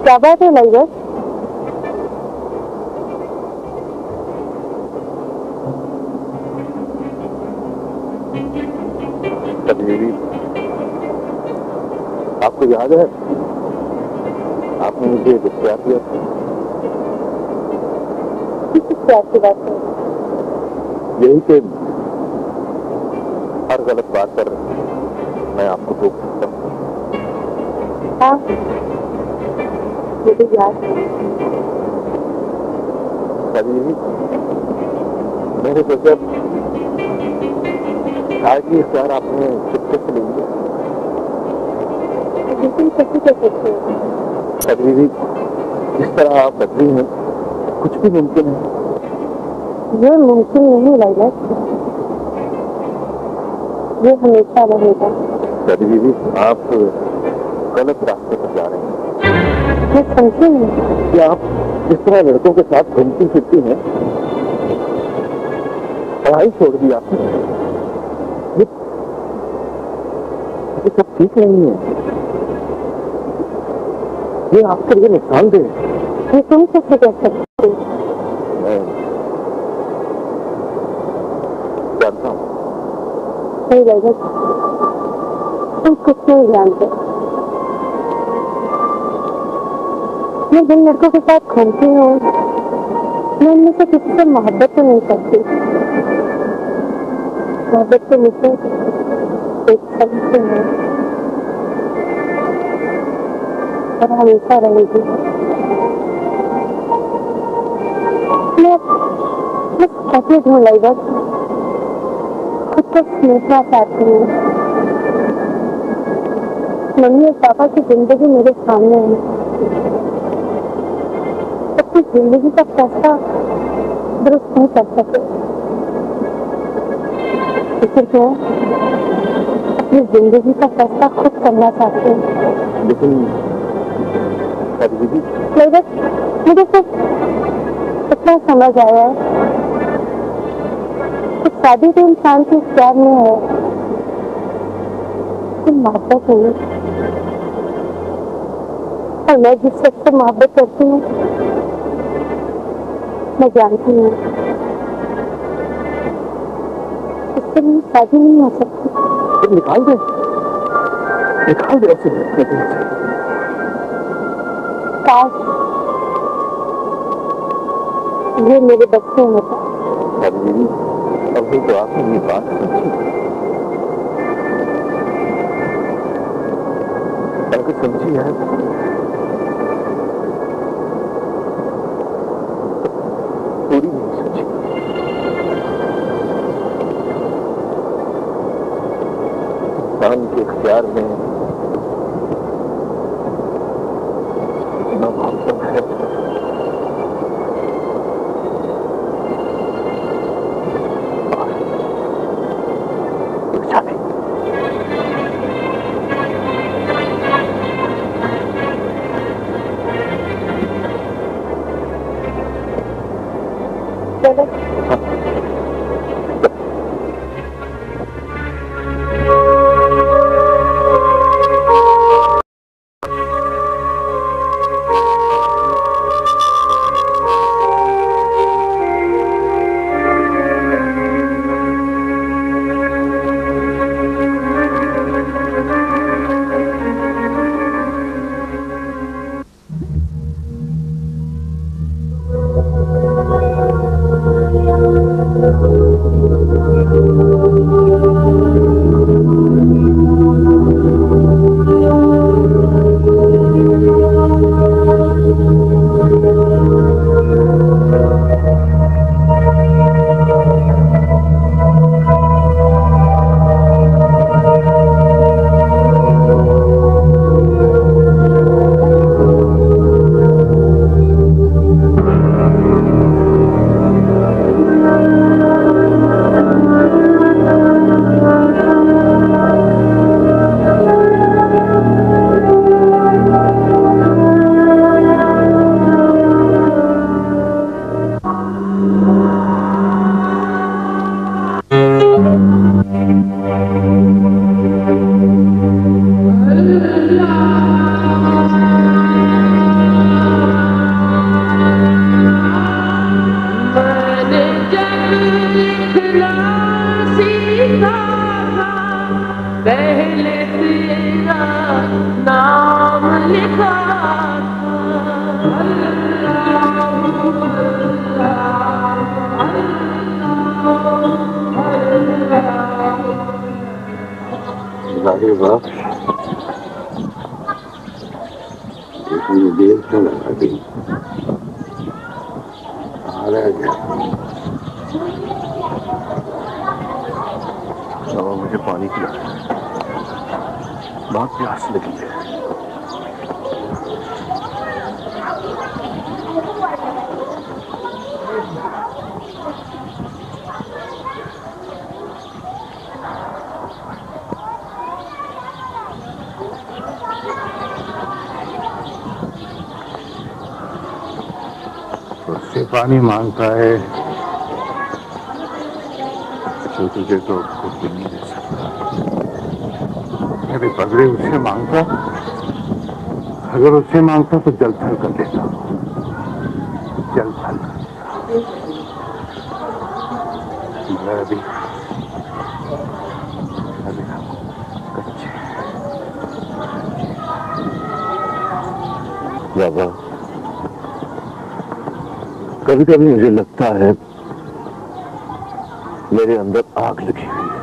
क्या बात है लाइवर? कभी आपको याद है आपने मुझे प्यार किया था? प्यार की बात है? यही कि हर गलत बात पर मैं आपको रोक सकता हूँ। हाँ, मुझे याद है। कभी मेरे सोचा शायद ये प्यार आपने चुपके से ले लिया। लेकिन कैसे कर सकते हैं? कभी भी जिस तरह आप बदली हैं कुछ भी मुमकिन है। ये मुमकिन नहीं लाइला, ये हमेशा रहेगा। कभी भी आप गलत रास्ते पर जा रहे हैं। मैं समझी नहीं कि आप जिस तरह लड़कों के साथ घूमती फिरती हैं, पढ़ाई छोड़ दी आपने, ये सब ठीक नहीं है। ये आपके लिए नुकसानदेह। ये तुम कैसे कह सकते हो? जानता हूँ। नहीं लाइला, तुम कुछ नहीं जानते। मैं जिन लड़कों के साथ घूमती हूँ मैं उनमें से किसी से मोहब्बत तो नहीं करती। मोहब्बत तो मुझे एक शब्द से है और हमेशा रहेगी। मैं कैसे ढूंढ लाई बस खुद को सीखना चाहती हूँ। मम्मी और पापा की जिंदगी मेरे सामने है। अपनी जिंदगी का फैसला दुरुस्त नहीं कर सके, इसलिए अपनी जिंदगी का फैसला खुद करना चाहती हूँ। लेकिन मुझे सिर्फ इतना समझ आया है कि शादी तो इंसान के प्यार में है, मोहब्बत नहीं। और मैं जिस शख्स से मोहब्बत करती हूँ मैं जानती हूँ इससे मेरी शादी नहीं हो सकती। निकाल दे ऐसे। काश ये मेरे बच्चे होता। अभी तो आपने ये बात समझी है। पूरी नहीं समझी। इंसान के इख्तियार में इतना मोहब्बत है जाहिर बात इतनी देर क्यों लगा दी? आ रहा है अब मुझे पानी पिला, बहुत प्यास लगी है। उससे पानी मांगता है जो तुझे तो कुछ भी नहीं दे सकता। मेरे बदले उससे मांगता, अगर उससे मांगता तो जल थल कर देता, जल थल कर देता। मगर अभी कच्चे बाबा, कभी कभी मुझे लगता है मेरे अंदर आग लगी हुई है।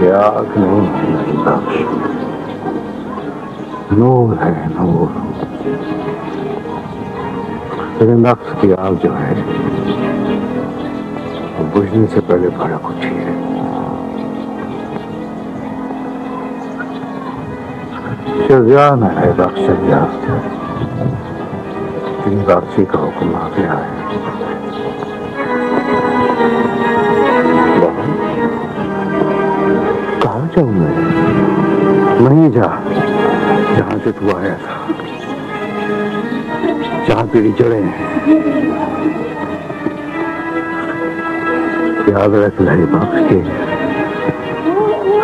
ये आग नहीं बख्श, नूर है नूर। तेरे नफ्स की आग जो है वो बुझने से पहले भड़क उठी है। शज़ान है बख्श, शज़ान तेरी वापसी का हुक्म आ गया है। कहाँ जाऊं मैं? वहीं जा जहां से तू आया था, जहां तेरी जड़ें हैं। याद रख लाई बख्श के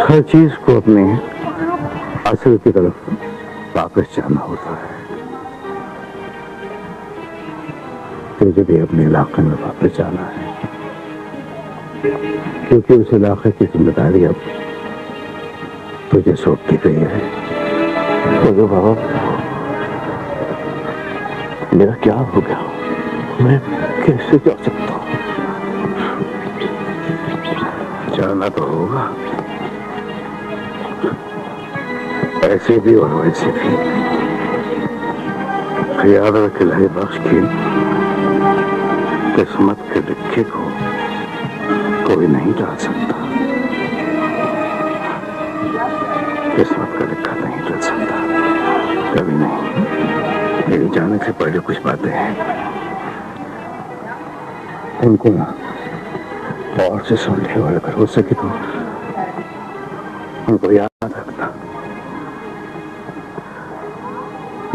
हर चीज को अपने असल की तरफ वापस जाना होता है। तुझे भी अपने इलाके में वापस जाना है, क्योंकि उस इलाके की जिम्मेदारी अब तुझे सौंप दी गई है। तो बाबा, मेरा क्या हो गया? मैं कैसे जा सकता हूँ? जाना तो होगा, ऐसे भी और वैसे भी। याद रख लाई बख्श की किस्मत के लिखे को कोई नहीं डाल सकता। किस्मत का लिखा नहीं डाल सकता, कभी नहीं। मेरे जाने से पहले कुछ बातें हैं, उनको ना और से सुन ले, और अगर हो सके तो उनको याद रखना।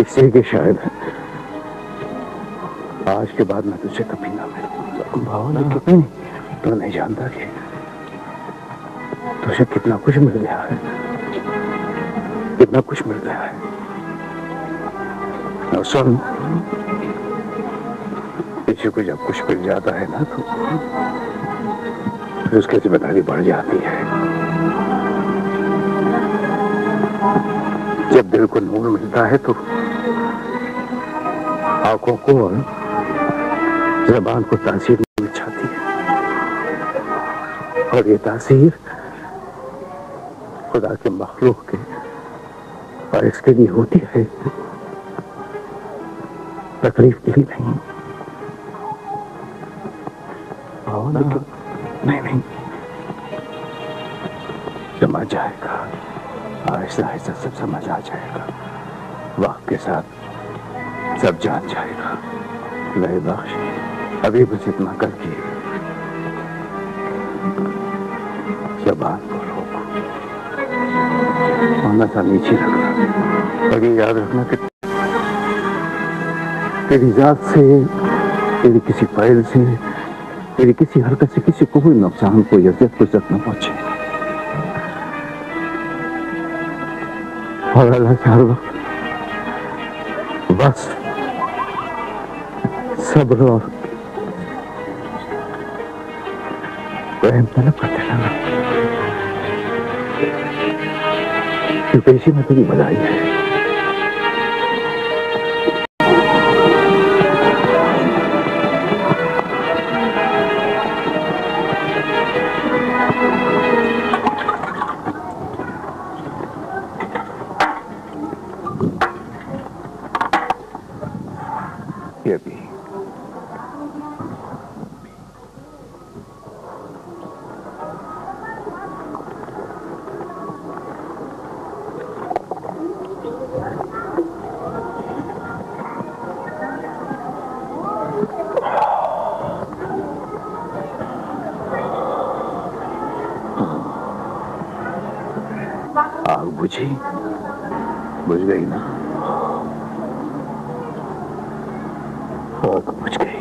इसलिए कि शायद आज के बाद मैं तुझे कभी ना मिलूं। भावना कितनी तो नहीं जानता कि तुझे कितना कुछ मिल गया है, कितना कुछ मिल गया है। और सुन, किसी को जब कुछ मिल जाता है ना तो फिर उसकी जिम्मेदारी बढ़ जाती है। जब दिल को नूर मिलता है तो आंखों को और ज़बान को तासीर मिल जाती है, और ये तासीर खुदा के मखलूक के और इसके लिए होती है, तकलीफ के लिए नहीं। नहीं, समझ जाएगा, आहिस्ता आहिस्ता सब समझ आ जाएगा, वक्त के साथ सब जान जाएगा। लाई बख्श, अभी बस इतना करके ज़बान को रोको, आना सा नीचे रखना, और ये याद रखना कि तेरी जात से, तेरी किसी फाइल से, तेरी किसी हरकत से किसी को भी नुकसान, कोई अज़ियत, कोई तक न पहुंचे। और अल्लाह से हर वक्त बस सब्र और प्रेम तलब करते रहना। क्योंकि इसी में तेरी भलाई है। ये भी आग बुझी, बुझ गई ना? आग बुझ गई।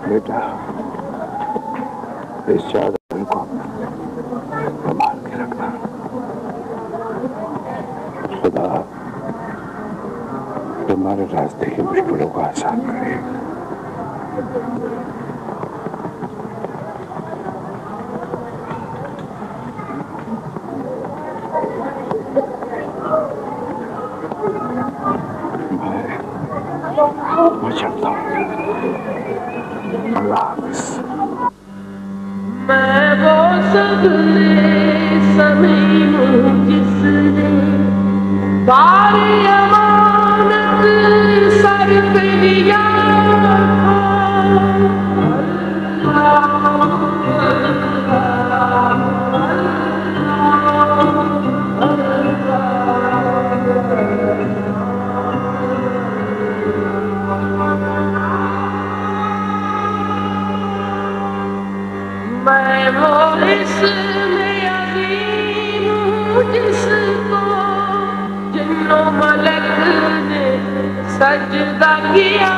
बेटा, इस चादर को संभाल के रखना। खुदा तुम्हारे रास्ते की मुश्किलों को आसान करेगा। मैं चलता हूँ। अल्लाह हाफ़िज़। मैं वो सगले समय हूँ जिसने सारी अमानत सर पे लिया मैं वो इसमें अजीम हूँ जिसको जिन्नो मलक ने सजदा किया।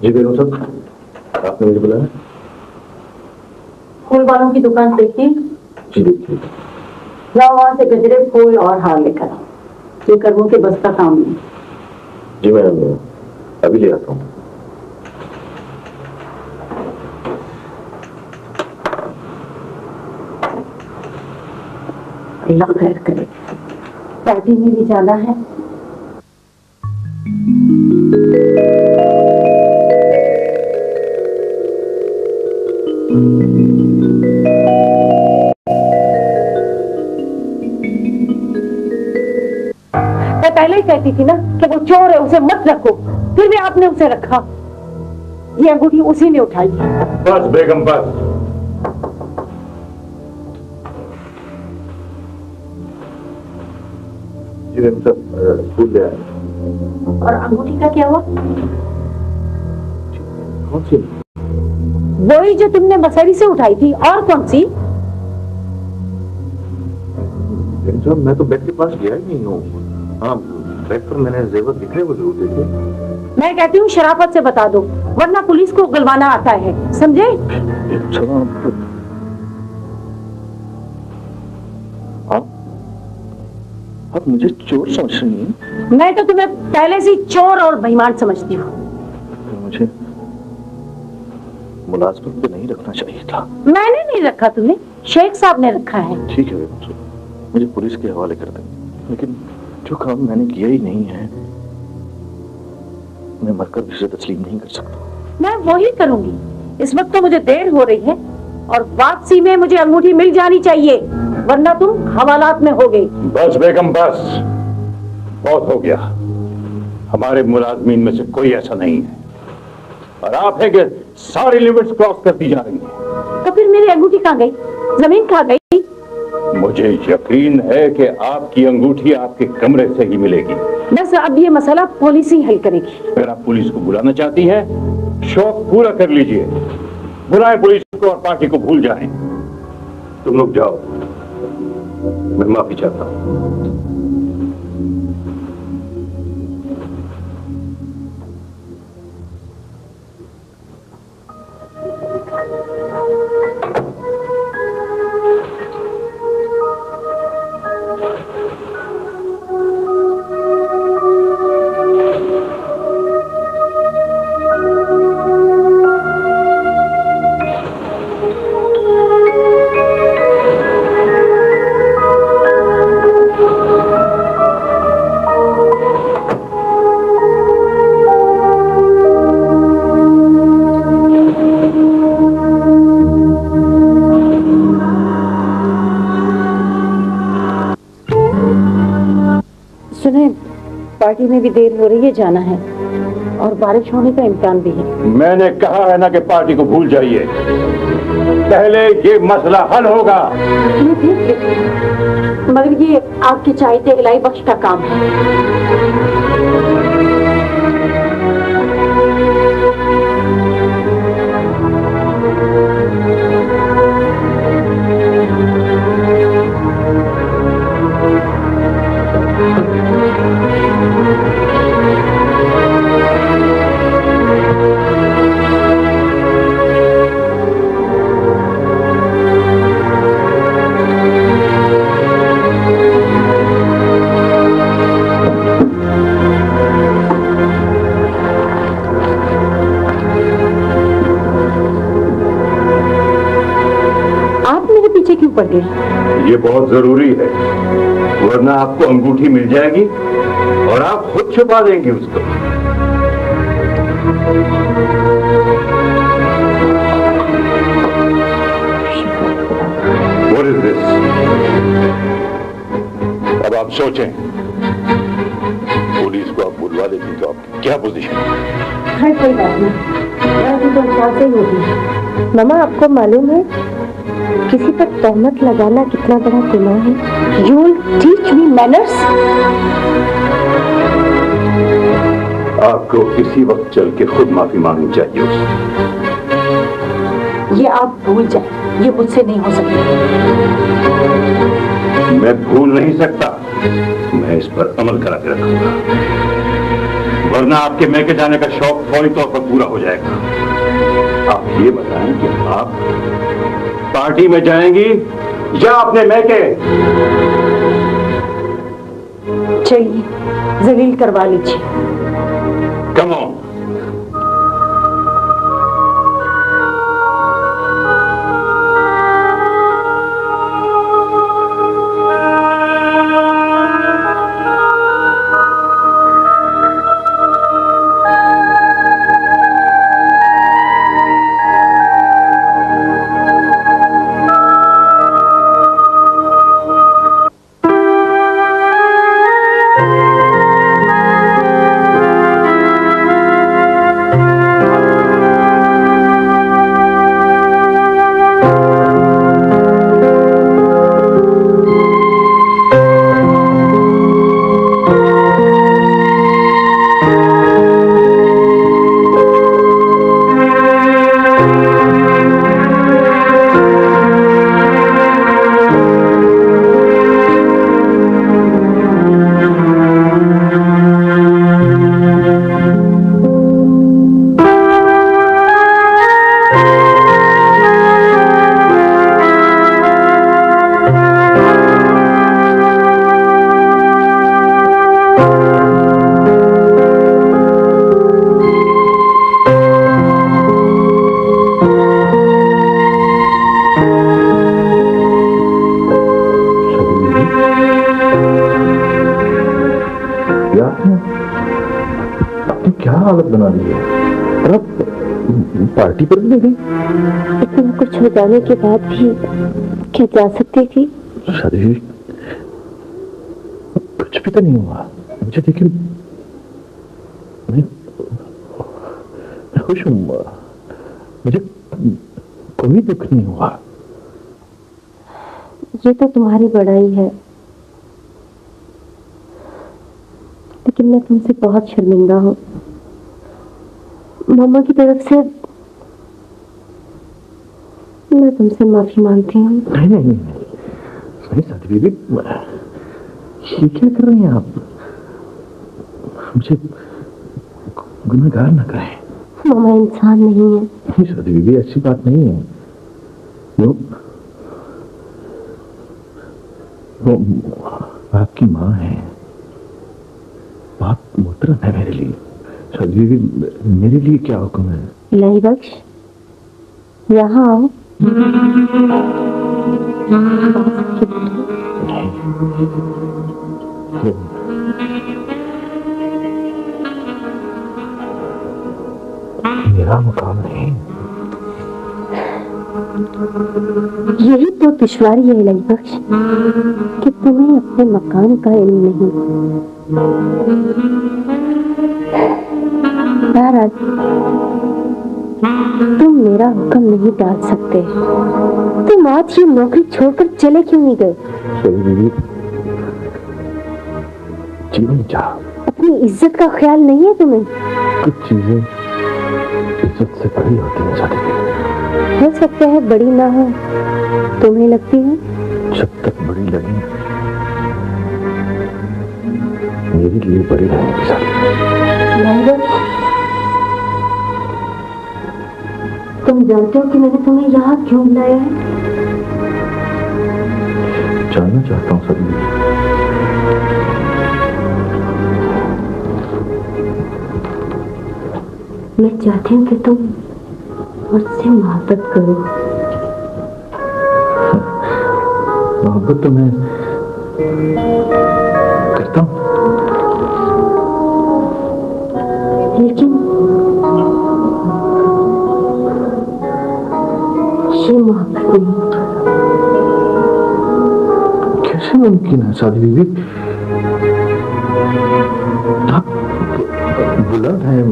जी बेगम साहब, आपने मुझे बुलाया? फूल वालों की दुकान देखी? जी देखिए। जाओ वहां से गजरे, फूल और हार लेकर आओ। ये कर्मों के बस का काम नहीं। जी मैं अभी ले आता हूँ। अल्लाह खैर करे। शादी में भी जाना है। मैं पहले ही कहती थी ना कि वो चोर है, उसे मत रखो, फिर भी आपने उसे रखा। ये अंगूठी उसी ने उठाई। बस बेगम बस। जी बेगम साहब, फूल ले आए। और अंगूठी का क्या हुआ? कौन सी? वही जो तुमने मसहरी से उठाई थी। और कौन सी? बेगम साहब, मैं तो बेड के पास गया ही नहीं हूँ। हाँ, बेड पर मैंने जेवर दिखे, वो जरूर देखे। मैं कहती हूँ शराफत से बता दो, वरना पुलिस को गलवाना आता है, समझे? आप मुझे चोर समझ रही हैं? मैं तो तुम्हें पहले से चोर और बेईमान समझती हूँ। मुझे मुलाजमत पे नहीं रखना चाहिए था। मैंने नहीं रखा, तुम्हें शेख साहब ने रखा है। ठीक है बेगम साहब, मुझे पुलिस के हवाले कर दें, लेकिन जो काम मैंने किया ही नहीं है, मैं मरकर भी उसे तस्लीम नहीं कर सकता। मैं वही करूंगी। इस वक्त तो मुझे देर हो रही है और वापसी में मुझे अंगूठी मिल जानी चाहिए, वरना तुम हवालात में हो गई। बस बेगम बस, बहुत हो गया। हमारे मुलाजमीन में से कोई ऐसा नहीं है, और आप है कि सारी लिमिट्स क्रॉस करती जा रही हैं। तो फिर मेरी अंगूठी कहाँ गई? जमीन खा गई? मुझे यकीन है कि आपकी अंगूठी आपके कमरे से ही मिलेगी। बस अब ये मसला पुलिस ही हल करेगी। अगर आप पुलिस को बुलाना चाहती हैं, शौक पूरा कर लीजिए। बुलाएं पुलिस को और पार्टी को भूल जाएं। तुम लोग जाओ, मैं माफी चाहता हूं। पार्टी में भी देर हो रही है, जाना है और बारिश होने का इम्कान भी है। मैंने कहा है ना कि पार्टी को भूल जाइए, पहले ये मसला हल होगा। मगर ये आपके चाहते इलाही बख्श का काम है। पड़ गई। ये बहुत जरूरी है, वरना आपको अंगूठी मिल जाएगी और आप खुद छुपा देंगे उसको। What is this? अब आप सोचें, पुलिस को आप बुलवा देती तो आपकी क्या पोजीशन है? कोई बात नहीं, तो ख्याल से ही होगी। मामा, आपको मालूम है किसी पर तहमत लगाना कितना बड़ा गुनाह है? You will teach me manners? आपको इसी वक्त चल के खुद माफी मांगनी चाहिए उससे। ये आप भूल जाए, ये मुझसे नहीं हो सकेगा। मैं भूल नहीं सकता, मैं इस पर अमल करा के रखूंगा, वरना आपके मैके जाने का शौक फौरी तौर पर पूरा हो जाएगा। आप ये बताएं कि आप पार्टी में जाएंगी या अपने मैके? चलिए, जलील करवा लीजिए। Come on. हालत बना ली है और अब पार्टी पर भी नहीं गई। इतना कुछ हो जाने के बाद भी क्या जा सकती थी? शादी कुछ भी तो नहीं हुआ मुझे, लेकिन मैं खुश हूं, मुझे कोई दुख नहीं हुआ। ये तो तुम्हारी बड़ाई है, लेकिन मैं तुमसे बहुत शर्मिंदा हूँ। मामा की तरफ से मैं तुमसे माफी मांगती हूँ। नहीं नहीं नहीं साथी बीबी, ये क्या कर रही हैं आप? मुझे गुनहगार ना करें। मामा इंसान नहीं है। नहीं साथी बीबी, ऐसी बात नहीं है। वो आपकी माँ है, बहुत मोहतरम है मेरे लिए। साथी बीबी, मेरे लिए क्या हुक्म है? इलाही बख्श, यहाँ आओ। मेरा मुकाम नहीं। यही तो दुश्वारी है इलाही बख्श कि तुम्हें अपने मकाम का इल्म नहीं। बहरहाल तुम मेरा हुक्म नहीं डाल सकते। तुम आज ये नौकरी छोड़कर चले क्यों नहीं गए? जी नहीं चाह। अपनी इज्जत का ख्याल नहीं है तुम्हें? कुछ चीजें इज्जत से बड़ी होती हैं साथी। हो सकता है बड़ी ना हो, तुम्हें लगती है? जब तक बड़ी लगे मेरे लिए बड़ी रहेगी साथी। तुम जानते हो कि मैंने तुम्हें यहाँ क्यों बुलाया है? जानना चाहता हूँ सभी। मैं चाहती हूँ कि तुम मुझसे मोहब्बत करो। मोहब्बत तो मैं करता हूँ, लेकिन ये मोहब्बत नहीं। कैसे मुमकिन है सादी बीबी? आप बुलंद हैं,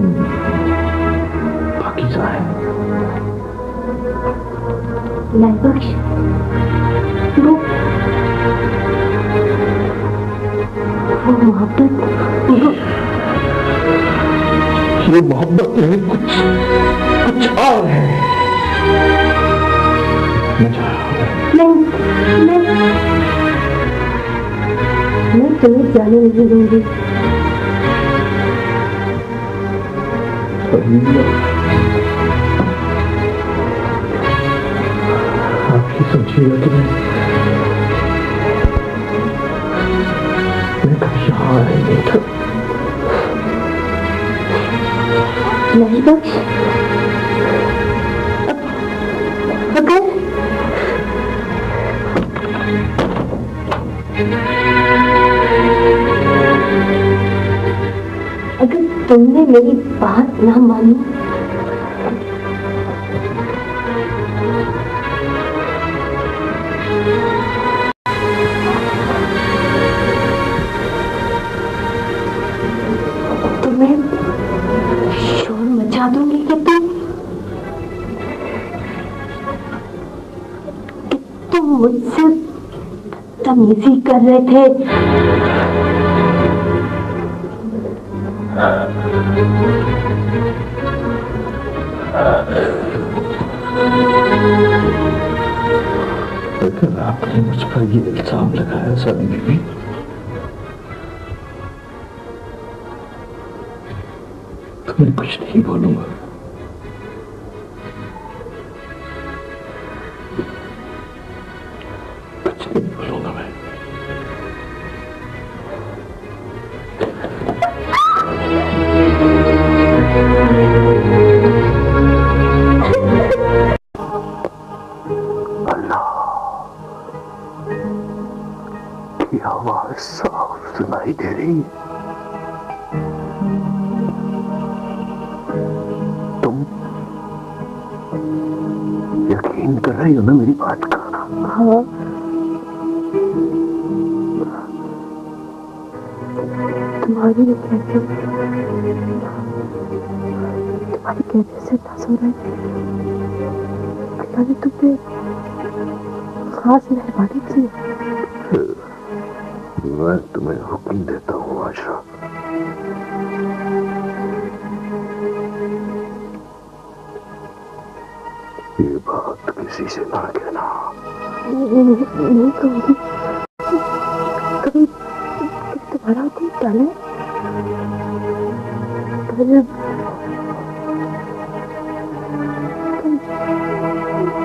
पाकीज़ा हैं। इलाही बख्श, वो मोहब्बत, ये मोहब्बत नहीं, कुछ और है। मैं तुम्हें जाने नहीं दूंगी। आप ही समझिएगा कि मैं कभी यहाँ आया नहीं था। नहीं बख्श, अगर तुमने मेरी बात ना मानी तो मैं शोर मचा दूंगी कि तुम मुझसे तमीज़ी कर रहे थे। अगर आपने मुझ पर ये इल्जाम लगाया सादी बीबी, तो मैं कुछ नहीं बोलूंगा। कुछ नहीं बोलूंगा मैं। की आवाज साफ सुनाई दे रही है। तुम यकीन कर रही हो ना मेरी बात का? हाँ, तुम्हारी कहते से तासुर है। अल्लाह ने तुम्हें खास मेहरबानी की। मैं तुम्हें हुक्म देता हूँ आशा, ये बात किसी से ना कहना। नहीं कहूँगी। कभी तुम्हारा हुक्म डाले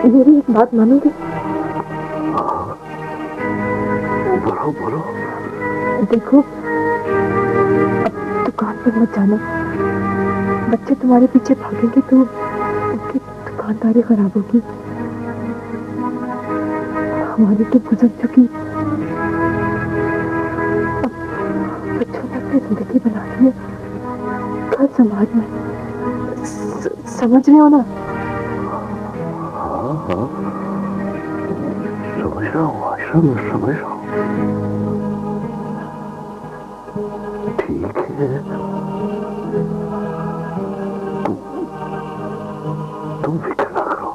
मेरी एक बात मानोगे? बोलो बोलो। देखो, अब दुकान पर मत जाना। बच्चे तुम्हारे पीछे भागेंगे तो उनकी दुकानदारी खराब होगी। हमारी तो गुजर चुकी, अब बच्चों ने अपनी जिंदगी बना ली है घर समाज में। समझ रहे हो ना? हाँ हाँ, समझ रहा हूँ आशा, मैं समझ रहा हूँ। ठीक है, तुम फिक्र ना करो,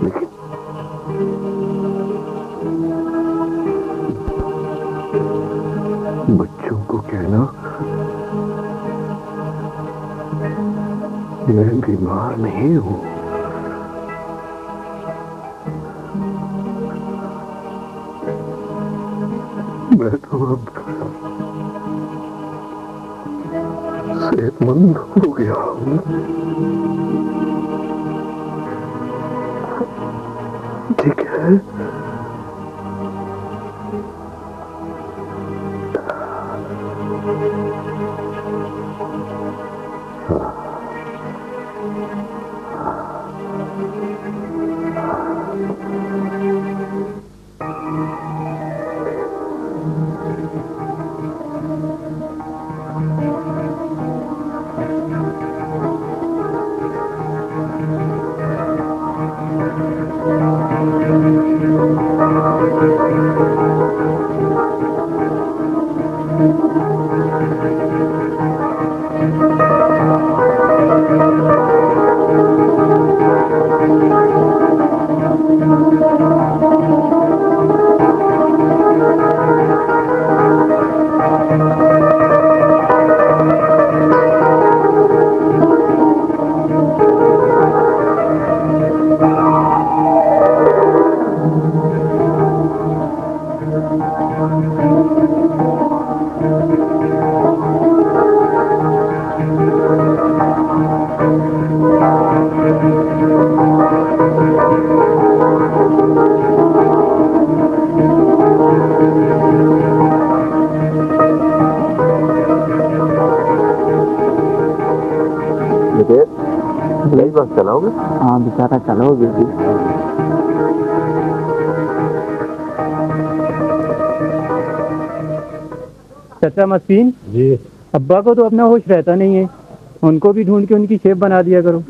लेकिन बच्चों को कहना मैं बीमार नहीं हूं। मैं तो अब सेहतमंद हो गया हूं। ठीक है, बस चलाओगे? हाँ बेचारा चलाओगे भी। चाचा मसीन जी। अब्बा को तो अपना होश रहता नहीं है, उनको भी ढूंढ के उनकी शेप बना दिया करो।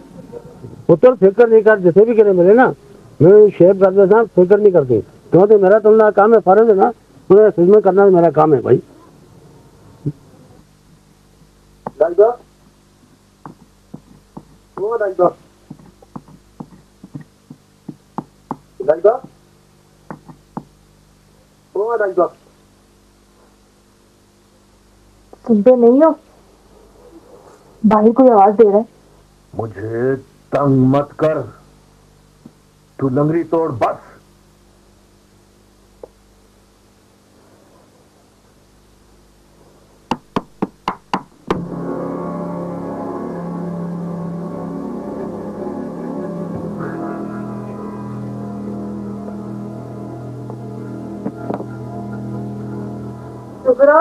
पुत्र फिक्र नहीं कर, जैसे भी करे मिले ना मैं शेप कर देता, फिक्र नहीं करते क्योंकि मेरा तुमने काम है, फर्ज है ना, मुझे खिदमत करना मेरा काम है भाई। सुनते नहीं हो? भाई कोई आवाज दे रहा है। मुझे तंग मत कर, तू लंगड़ी तोड़ बस। सुगरा,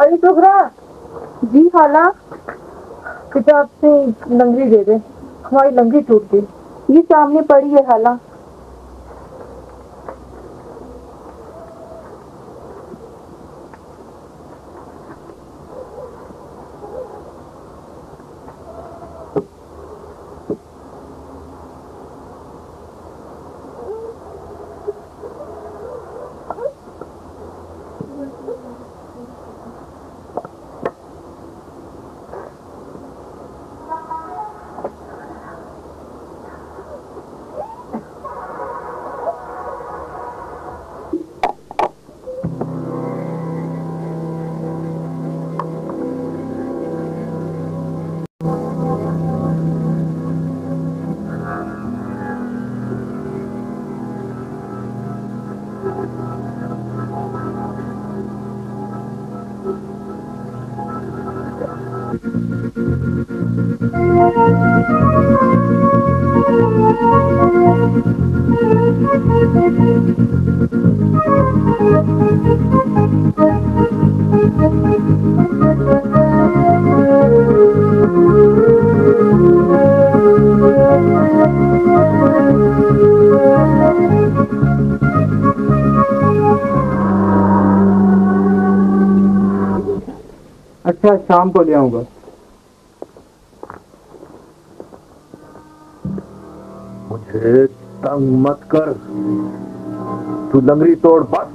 अरे सुगरा जी, खाला किताब से लंगड़ी दे दे, हमारी लंगड़ी टूट गई। ये सामने पड़ी है खाला। अच्छा, शाम को ले आऊंगा। मुझे तंग मत कर, तू लंगड़ी तोड़ बस।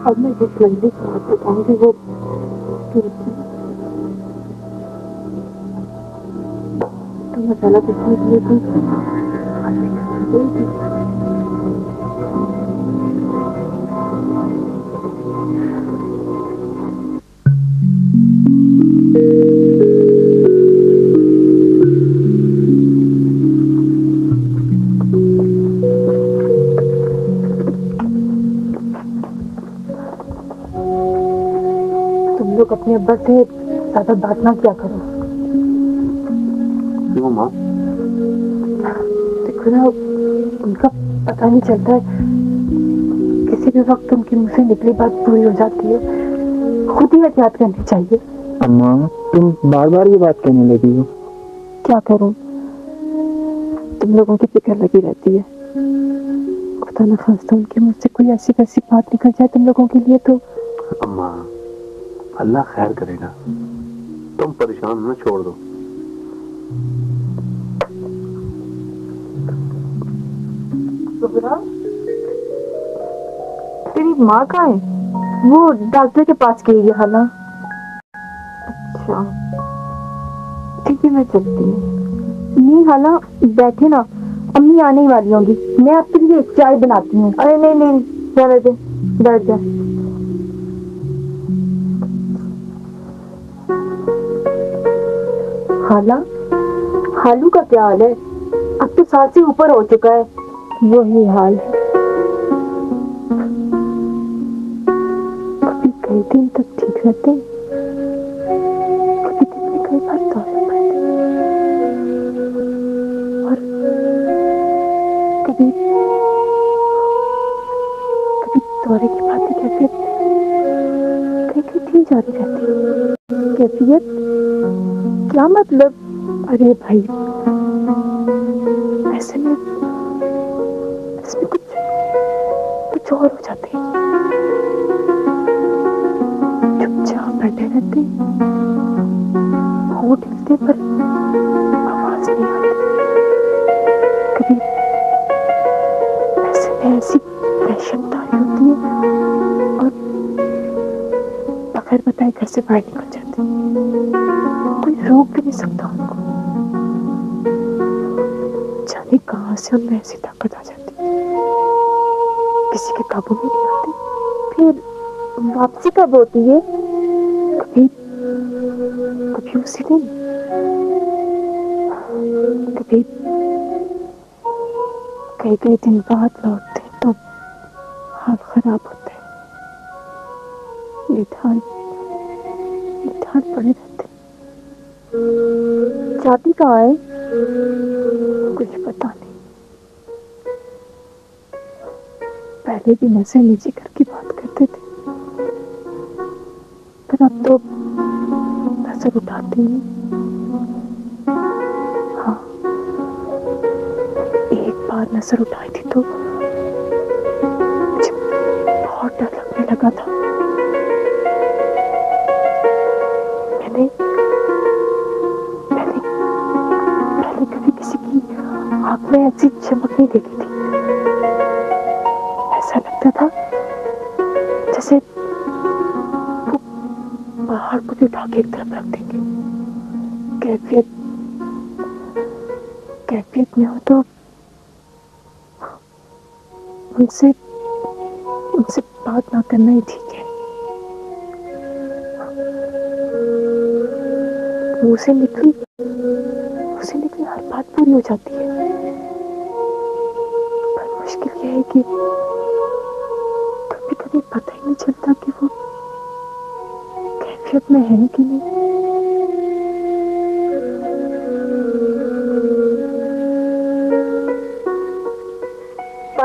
अब मैं जिस लंगड़ी की बात बताऊंगी वो तो मसाला पीसने के लिए तुम लोग अपने अब्बा से ज्यादा बात ना क्या करो। क्यों माँ? देखो ना, उनका पता नहीं चलता है, किसी भी वक्त उनके मुंह से निकली बात पूरी हो जाती है। खुद ही एहतियात करनी चाहिए। अम्मा, तुम बार बार ये बात कहने लगी हो। क्या करूं, तुम लोगों की फिक्र लगी रहती है। खुदा न खास्ता उनके मुंह से कोई ऐसी वैसी बात निकल जाए तुम लोगों के लिए तो। अम्मा, अल्लाह खैर करेगा, तुम परेशान न छोड़ दो। तेरी माँ कहाँ है? वो डॉक्टर के पास गई है ना। अच्छा ठीक है, मैं चलती हूँ। नहीं हाला, बैठे ना, अम्मी आने ही वाली होंगी। मैं आपके लिए चाय बनाती हूँ। अरे नहीं नहीं, जाने दे, बैठ जा। हाला, हालू का क्या हाल है? अब तो 7 से ऊपर हो चुका है। वही हाल है, कभी कई दिन तक ठीक रहते, कभी दिन में कई बार दौरे पड़ते, और कभी कभी दौरे की बातें कहते कई कई दिन जारी रहती। कैफियत क्या मतलब? अरे भाई, ऐसे में इसमें कुछ और हो जाते हैं। चुपचाप बैठे रहते, होंठ हिलते पर आवाज नहीं आती। कभी ऐसे में ऐसी दहशत तारी होती है और बगैर बताए घर से बाहर निकल जाते हैं। कोई रोक भी नहीं सकता उनको। जाने कहां से उनमें ऐसी ताकत आ जाती है, किसी के काबू में नहीं आती। फिर वापसी कब होती है? कभी कभी उसी दिन, कभी कई कई दिन बाद लौटते तो हाल खराब होता है। निधान निधान पड़े रहते। जाती कहाँ है? कुछ पता नहीं। पहले भी नजर नीचे करके बात करते थे, पर अब तो नजर उठाते ही। हाँ, एक बार नजर उठाई थी तो मुझे बहुत डर लगने लगा था। मैंने पहले कभी किसी की आंख में ऐसी चमक नहीं देखी थी। ऐसा लगता था जैसे वो पहाड़ को भी उठा के एक तरफ रख देंगे। कैफियत में हो तो उनसे बात ना करना ही ठीक है। मुंह से निकली हर बात पूरी हो जाती है, पर मुश्किल यह है कि कभी कभी पता ही नहीं चलता कि वो कैफियत में है कि नहीं।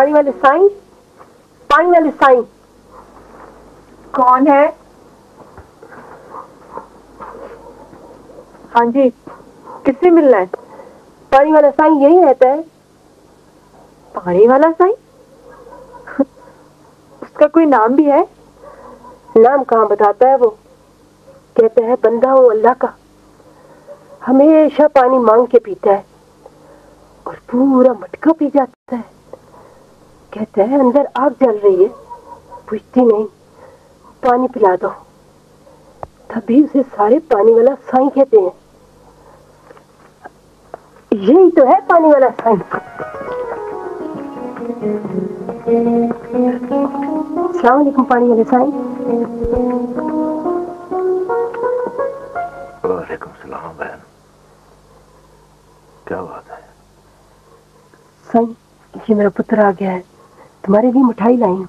पानी वाले साईं, पानी वाले साईं। कौन है? हाँ जी, किससे मिलना है? पानी वाला साईं यही रहता है। पानी वाला साईं? उसका कोई नाम भी है? नाम कहाँ बताता है वो। कहता है बंदा हूँ अल्लाह का, हमेशा पानी मांग के पीता है और पूरा मटका पी जाता है। कहता है अंदर आग जल रही है, बुझती नहीं, पानी पिला दो। तभी उसे सारे पानी वाला साईं कहते हैं। यही तो है पानी वाला साईं। अस्सलाम वालेकुम पानी वाले साईं। वालेकुम सलाम बहन, क्या बात है? साईं, ये मेरा पुत्र आ गया है, तुम्हारे लिए मिठाई लाई हूं।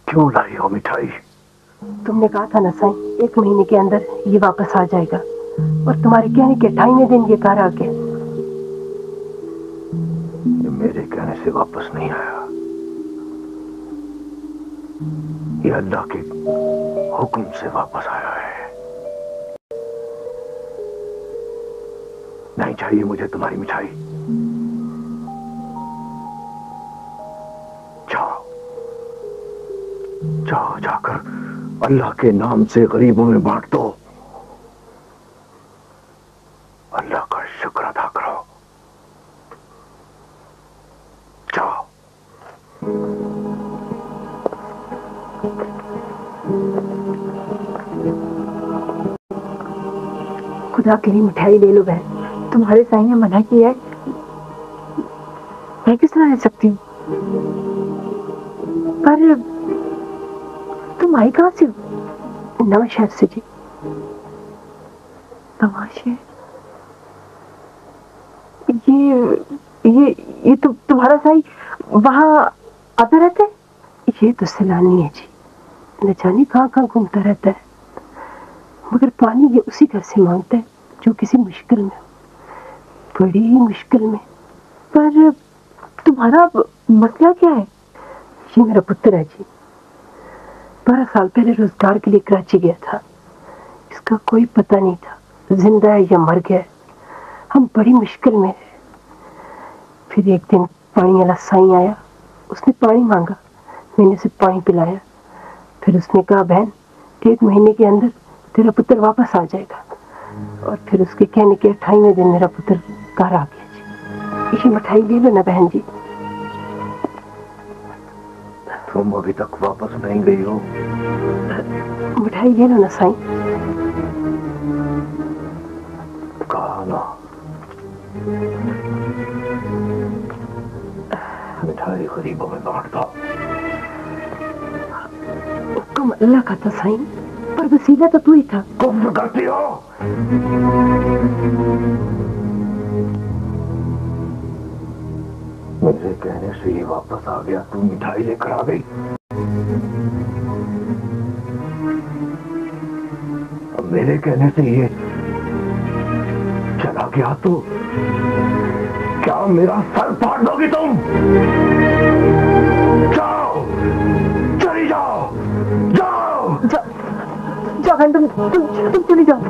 क्यों लाई हो मिठाई? तुमने कहा था ना साईं, 1 महीने के अंदर ये वापस आ जाएगा, और तुम्हारे कहने के 28वें दिन ये कार आ गया। ये मेरे कहने से वापस नहीं आया, ये अल्लाह के हुक्म से वापस आया है। नहीं चाहिए मुझे तुम्हारी मिठाई। जाओ जाओ, जाकर अल्लाह के नाम से गरीबों में बांट दो। अल्लाह का शुक्र अदा करो। जाओ। खुदा के लिए मिठाई ले लो बहन। तुम्हारे साईं ने मना किया है, मैं किस तरह रह सकती हूँ? पर तुम आई कहाँ से हो? नवा शहर से जी। नवा शहर? ये तुम्हारा साईं वहाँ आता रहता है? ये तो सैलानी है जी, न जाने कहाँ कहाँ घूमता रहता है, मगर पानी ये उसी घर से मांगता है जो किसी मुश्किल में, बड़ी मुश्किल में। पर तुम्हारा मसला क्या है? ये मेरा पुत्र है जी, 12 साल पहले रोजगार के लिए कराची गया था। इसका कोई पता नहीं था जिंदा है या मर गया है। हम बड़ी मुश्किल में रहे। फिर एक दिन पानी वाला साईं आया, उसने पानी मांगा, मैंने उसे पानी पिलाया। फिर उसने कहा बहन, 1 महीने के अंदर तेरा पुत्र वापस आ जाएगा। और फिर उसके कहने के 28वें दिन मेरा पुत्र घर आ गया जी। ये मिठाई ले लो ना बहन जी। तुम अभी तक वापस नहीं गई हो? मिठाई ले लो ना साईं। कहा ना, मिठाई गरीबों में बांट दो। हुक्म अल्लाह का था साईं, पर वसीला तो तू ही था। कुफ्र करती हो? मेरे कहने से ये वापस आ गया, तू मिठाई लेकर आ गई। अब मेरे कहने से ये चला गया तो क्या मेरा सर फाड़ दोगी तुम? जाओ, चली जाओ, जाओ। जाओ बहन, तुम चली जाओ।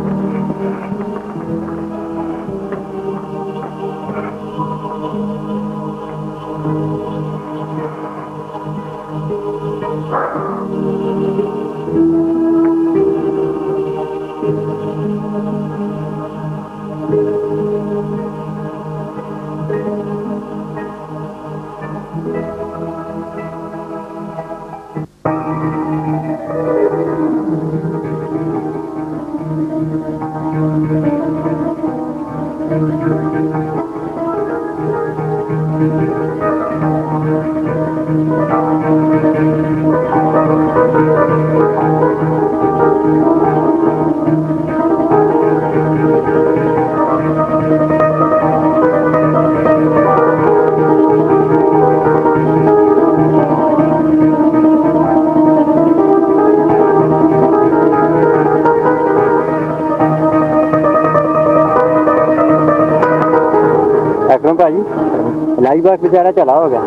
भाई बात बेचारा चला होगा।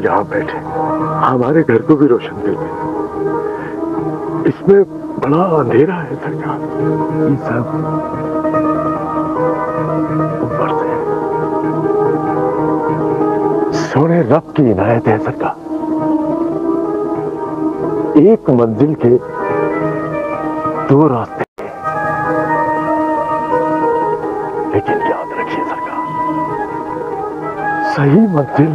यहाँ बैठे हमारे घर को भी रोशन कर दे। इसमें बड़ा अंधेरा है सरकार। ये सब ऊपर से सोने रब की इनायत है सरकार। एक मंजिल के दो रास्ते, लेकिन याद रखिए सरकार, सही मंजिल